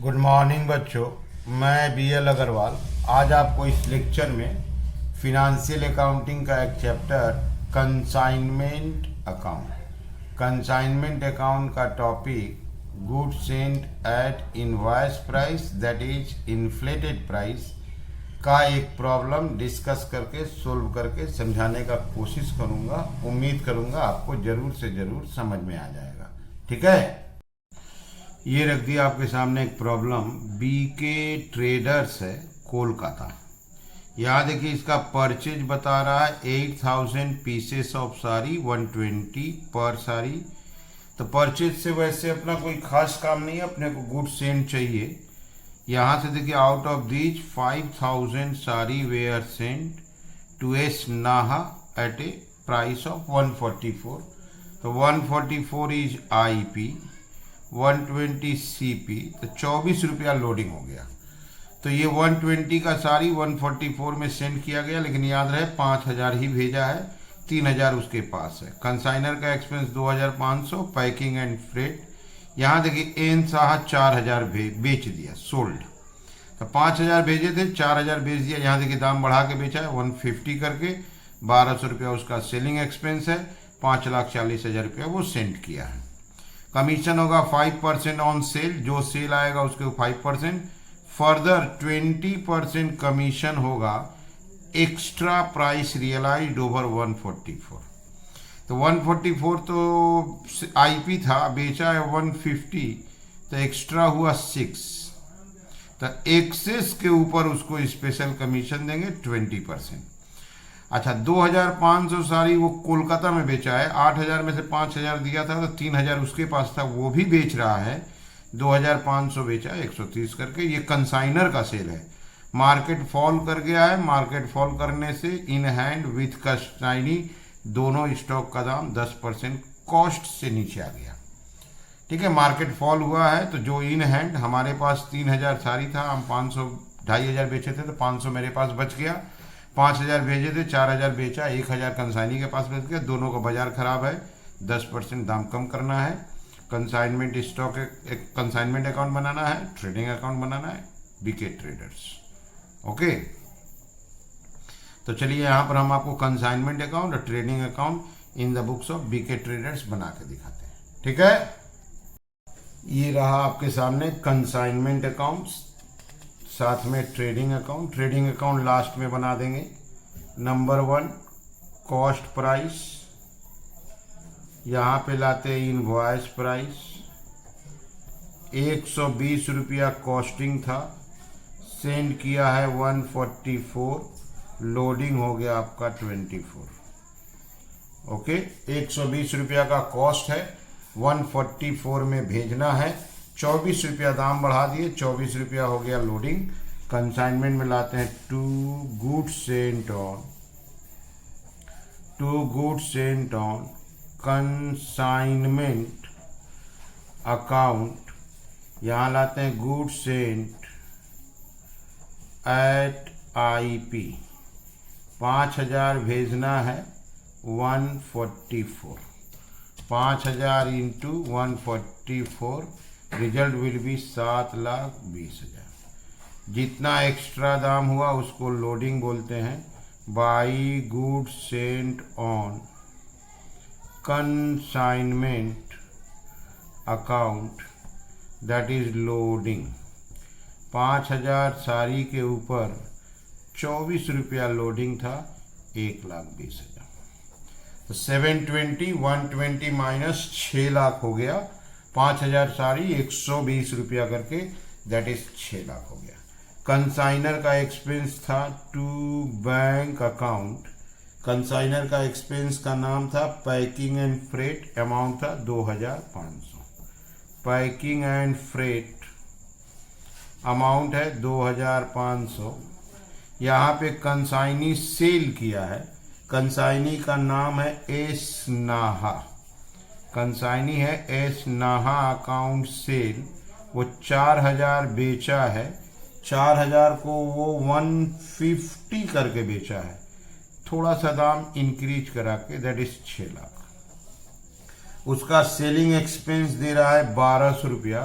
Good morning बच्चों। मैं BL Agarwal आज आपको इस लेक्चर में फिनेंशियल अकाउंटिंग का एक चैप्टर कंसाइनमेंट अकाउंट का topic good sent at invoice price that is inflated price का एक प्रॉब्लम डिस्कस करके सोल्व करके समझाने का कोशिश करूंगा। उम्मीद करूंगा आपको जरूर से जरूर समझ में आ जाएगा। ठीक है, ये रख दिया आपके सामने एक प्रॉब्लम। BK ट्रेडर्स है कोलकाता। यहाँ देखिए इसका परचेज बता रहा है 8000 पीसेस ऑफ साड़ी 120 पर साड़ी। तो परचेज से वैसे अपना कोई खास काम नहीं है, अपने को गुड सेंट चाहिए। यहाँ से देखिए out of these 5000 sari were sent to S Naha at a price of 144। तो 144 इज IP, 120 CP, तो 24 रुपया लोडिंग हो गया। तो ये 120 का साड़ी 144 में सेंड किया गया, लेकिन याद रहे 5000 ही भेजा है, 3000 उसके पास है। कंसाइनर का एक्सपेंस 2500, पैकिंग एंड फ्रेट। यहाँ देखिए एन साहा 4000 बेच दिया, सोल्ड। तो 5000 भेजे थे, 4000 बेच दिया। यहाँ देखिए दाम बढ़ा के बेचा है 150 करके, 1200 रुपया उसका सेलिंग एक्सपेंस है, 5,40,000 रुपया वो सेंड किया है। कमीशन होगा 5% ऑन सेल, जो सेल आएगा उसके 5%। फर्दर 20% कमीशन होगा एक्स्ट्रा प्राइस रियलाइज्ड ओवर 144। तो 144 तो IP था, बेचा है 150, तो एक्स्ट्रा हुआ 6। तो एक्सेस के ऊपर उसको स्पेशल कमीशन देंगे 20%। अच्छा, 2500 साड़ी वो कोलकाता में बेचा है, 8000 में से 5000 दिया था, तो 3000 उसके पास था, वो भी बेच रहा है। 2500 बेचा 130 करके। ये कंसाइनर का सेल है। मार्केट फॉल कर गया है, मार्केट फॉल करने से इन हैंड विथ कंसाइनी दोनों स्टॉक का दाम 10% कॉस्ट से नीचे आ गया। ठीक है, मार्केट फॉल हुआ है, तो जो इन हैंड हमारे पास 3000 साड़ी था, हम 500 2500 बेचे थे, तो 500 मेरे पास बच गया। 5000 भेजे थे, 4000 बेचा, 1000 कंसाइनी के पास बच गया। दोनों का बाजार खराब है, 10% दाम कम करना है। कंसाइनमेंट स्टॉक एक कंसाइनमेंट अकाउंट बनाना है, ट्रेडिंग अकाउंट बनाना है, BK ट्रेडर्स। ओके, तो चलिए यहाँ पर हम आपको कंसाइनमेंट अकाउंट और trading account in the books of BK traders बना के दिखाते हैं। ठीक है, ये रहा आपके सामने कंसाइनमेंट अकाउंट, साथ में trading account. Trading account last में बना देंगे। नंबर 1 कॉस्ट प्राइस, यहाँ पे लाते हैं इनवॉइस प्राइस। 120 रुपया कॉस्टिंग था, सेंड किया है 144, लोडिंग हो गया आपका 24। ओके, 120 रुपया का कॉस्ट है, 144 में भेजना है, 24 रुपया दाम बढ़ा दिए, 24 रुपया हो गया लोडिंग। कंसाइनमेंट में लाते हैं to good sent on consignment account. यहाँ लाते हैं गुड सेंट एट IP, 5000 भेजना है 144, 5000 इंटू 144, रिजल्ट विल बी 7,20,000। जितना एक्स्ट्रा दाम हुआ उसको लोडिंग बोलते हैं। By good sent on consignment account that is loading. 5000 sari के ऊपर 24 रुपया लोडिंग था, 1,20,000। तो 720, 120 माइनस 6 लाख हो गया। 5000 साड़ी 120 रुपया करके, दैट इज 6 लाख हो गया। कंसाइनर का एक्सपेंस था टू बैंक अकाउंट। कंसाइनर का एक्सपेंस का नाम था पैकिंग एंड फ्रेट, अमाउंट था 2500। पैकिंग एंड फ्रेट अमाउंट है 2500। यहाँ पे कंसाइनी सेल किया है, कंसाइनी का नाम है एस नाहा। कंसाइनी है एस नाहा अकाउंट सेल। वो 4000 बेचा है, 4000 को वो 150 करके बेचा है, थोड़ा सा दाम इंक्रीज करा के, दैट इज 6 लाख। उसका सेलिंग एक्सपेंस दे रहा है 1200 रुपया,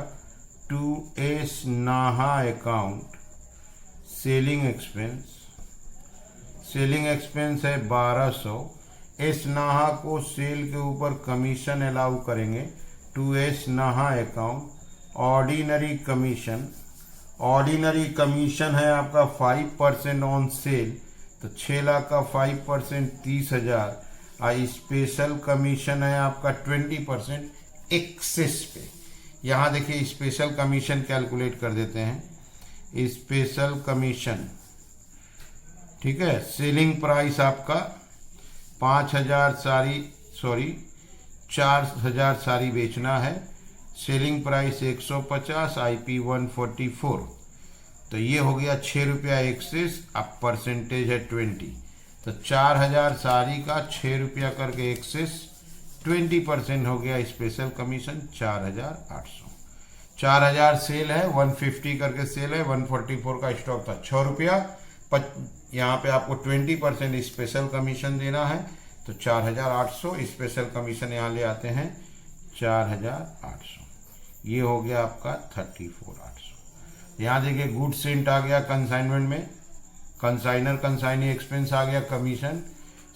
2S नाहा अकाउंट सेलिंग एक्सपेंस है 1200। एस नाहा को सेल के ऊपर कमीशन अलाउ करेंगे। 2S नाहा अकाउंट ऑर्डिनरी कमीशन है आपका 5% ऑन सेल, तो 6 लाख का 5% 30,000। स्पेशल कमीशन है आपका 20% एक्सेस पे। यहाँ देखिए स्पेशल कमीशन कैलकुलेट कर देते हैं। स्पेशल कमीशन, ठीक है, सेलिंग प्राइस आपका 4,000 साड़ी बेचना है, सेलिंग प्राइस 150, IP 144, तो ये हो गया 6 रुपया एक्सेस। अब परसेंटेज है 20, तो 4,000 साड़ी का 6 रुपया करके एक्सेस 20% हो गया स्पेशल कमीशन 4,800। 4,000 सेल है, 150 करके सेल है, 144 का स्टॉक था 6 रुपया। यहाँ पे आपको 20% स्पेशल कमीशन देना है, तो 4,800 स्पेशल कमीशन यहाँ ले आते हैं 4,800। ये हो गया आपका 34,800। यहाँ देखिए गुड सेंट आ गया कंसाइनमेंट में, कंसाइनी एक्सपेंस आ गया, कमीशन,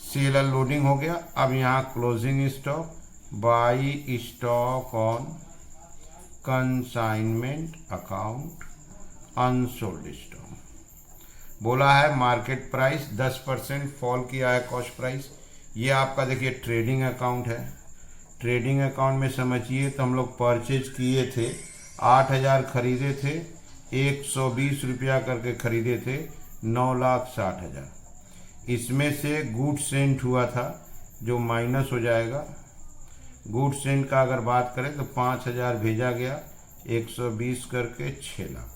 सेल लोडिंग हो गया। अब यहाँ closing stock, by stock on consignment account unsold stock. बोला है मार्केट प्राइस 10% फॉल किया है कॉस्ट प्राइस। ये आपका देखिए ट्रेडिंग अकाउंट है। ट्रेडिंग अकाउंट में समझिए तो हम लोग परचेज किए थे, 8,000 खरीदे थे, 120 रुपया करके खरीदे थे, 9,60,000। इसमें से गुड सेंट हुआ था जो माइनस हो जाएगा। गुड सेंट का अगर बात करें तो 5,000 भेजा गया, 120 करके 6 लाख।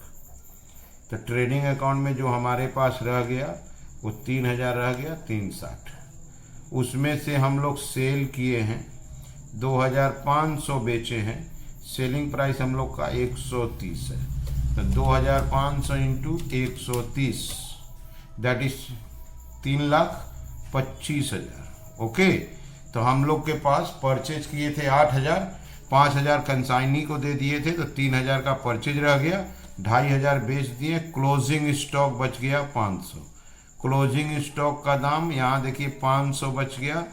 तो ट्रेडिंग अकाउंट में जो हमारे पास रह गया वो 3,000 रह गया, 360। उसमें से हम लोग सेल किए हैं 2,500 बेचे हैं, सेलिंग प्राइस हम लोग का 130 है, तो 2,500 इंटू 130 दैट इज 3,25,000। ओके, तो हम लोग के पास परचेज किए थे 8,000, 5,000 कंसाइनी को दे दिए थे, तो 3,000 का परचेज रह गया, 2,500 बेच दिए, क्लोजिंग स्टॉक बच गया 500। क्लोजिंग स्टॉक का दाम यहाँ देखिए 500 बच गया,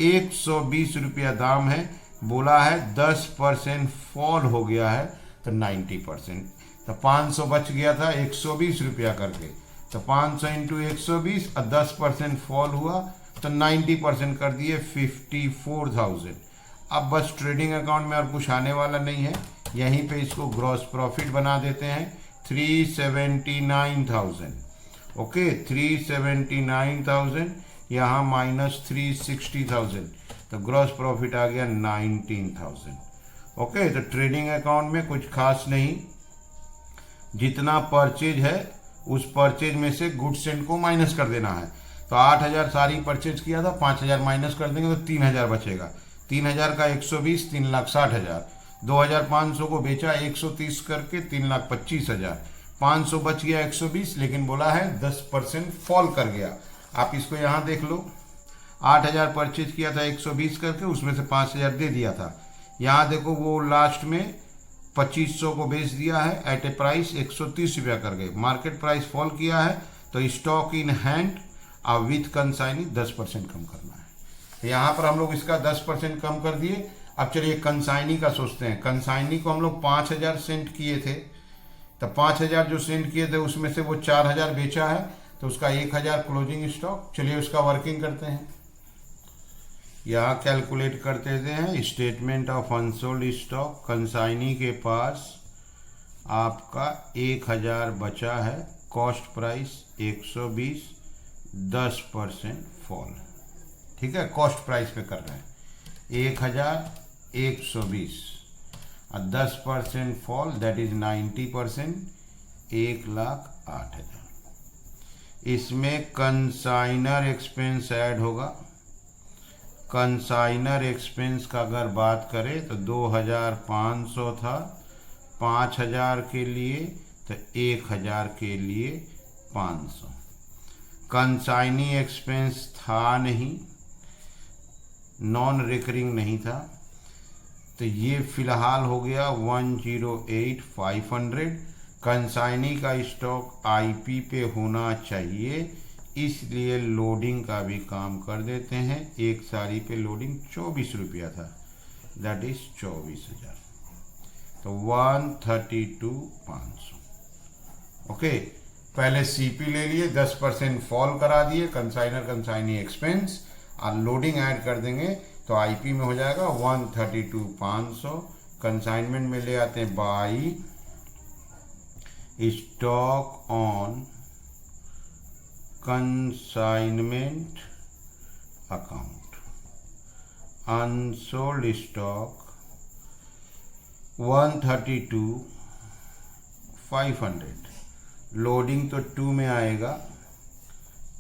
120 रुपया दाम है। बोला है 10% फॉल हो गया है, तो 90%, तो 500 बच गया था 120 रुपया करके, तो 500 इंटू 120 और 10% फॉल हुआ तो 90% कर दिए 54,000। अब बस ट्रेडिंग अकाउंट में और कुछ आने वाला नहीं है, यहीं पे इसको ग्रॉस प्रॉफिट बना देते हैं 379,000। ओके, 379,000 यहाँ माइनस 360,000, तो ग्रॉस प्रॉफिट आ गया 19,000। ओके, तो ट्रेडिंग अकाउंट में कुछ खास नहीं, जितना परचेज है उस परचेज में से गुड सेंट को माइनस कर देना है। तो 8,000 सारी परचेज किया था, 5,000 माइनस कर देंगे तो 3,000 बचेगा। 3,000 का 120, 3,60,000। 2,500 को बेचा 130 करके 3,25,000। 500 बच गया 120, लेकिन बोला है 10% फॉल कर गया। आप इसको यहाँ देख लो, 8,000 परचेज किया था 120 करके, उसमें से 5,000 दे दिया था। यहाँ देखो वो लास्ट में 2,500 को बेच दिया है एट ए प्राइस 130 रुपया कर गए, मार्केट प्राइस फॉल किया है, तो stock in hand with consignee 10% कम करना है। तो यहाँ पर हम लोग इसका 10% कम कर दिए। अब चलिए कंसाइनी का सोचते हैं। कंसाइनी को हम लोग 5,000 सेंट किए थे, तो 5,000 जो सेंट किए थे उसमें से वो 4,000 बेचा है, तो उसका 1,000 क्लोजिंग स्टॉक। चलिए उसका वर्किंग करते हैं। यहाँ कैलकुलेट करते हैं statement of unsold stock. Consignee के पास आपका 1,000 बचा है, कॉस्ट प्राइस 120, 10% फॉल। ठीक है, कॉस्ट प्राइस पे कर रहे हैं 1,120 और 10% फॉल दैट इज 90%, 1,08,000। इसमें कंसाइनर एक्सपेंस ऐड होगा। कंसाइनर एक्सपेंस का अगर बात करें तो 2,500 था, 5,000 के लिए, तो 1,000 के लिए 500। कंसाइनी एक्सपेंस था नहीं, नॉन रिकरिंग नहीं था। तो ये फिलहाल हो गया 108,500। कंसाइनी का स्टॉक आईपी पे होना चाहिए, इसलिए लोडिंग का भी काम कर देते हैं। एक साड़ी पे लोडिंग 24 रुपया था, दैट इज 24,000, तो 132,500। ओके, पहले सीपी ले लिए, 10% फॉल करा दिए, कंसाइनर कंसाइनी एक्सपेंस और लोडिंग ऐड कर देंगे तो आईपी में हो जाएगा 132,500। कंसाइनमेंट में ले आते हैं by stock on consignment account, unsold stock 132,500। Loading तो 2 में आएगा,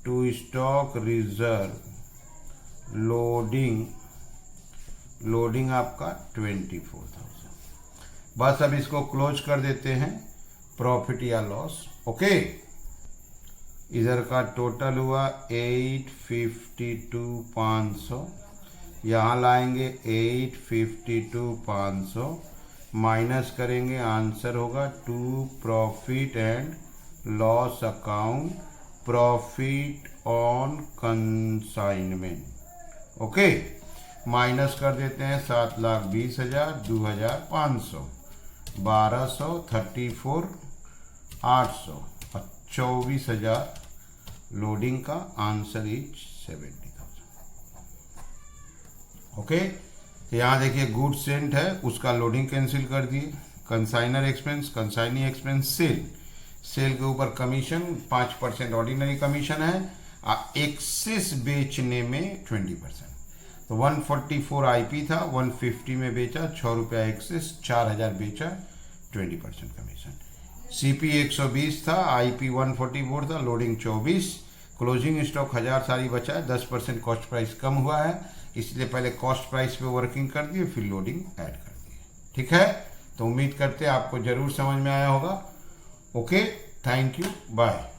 टू स्टॉक रिजर्व लोडिंग आपका 24,000। बस अब इसको क्लोज कर देते हैं, प्रॉफिट या लॉस। ओके, इधर का टोटल हुआ 852,500, यहाँ लाएंगे 852,500 माइनस करेंगे, आंसर होगा to profit and loss account, profit on consignment. Okay, minus कर देते हैं 7,20,000, 2,500, 1,200, 34,800 और 24,000 लोडिंग का। Answer is 70,000। ओके, तो यहाँ देखिए गुड सेंट है, उसका लोडिंग कैंसिल कर दिए। Consignor expense, consignee expense, sale के ऊपर कमीशन 5% ऑर्डिनरी कमीशन है, एक्सेस बेचने में 20%। तो 144 आईपी था, 150 में बेचा, 6 रुपया एक्सेस, 4,000 बेचा, 20% कमीशन। सीपी 120 था, आईपी 144 था, लोडिंग 24, क्लोजिंग स्टॉक 1000 साड़ी बचा है, 10% कॉस्ट प्राइस कम हुआ है, इसलिए पहले कॉस्ट प्राइस पे वर्किंग कर दिए, फिर लोडिंग ऐड कर दिए। ठीक है, तो उम्मीद करते हैं आपको जरूर समझ में आया होगा। Okay, thank you, bye.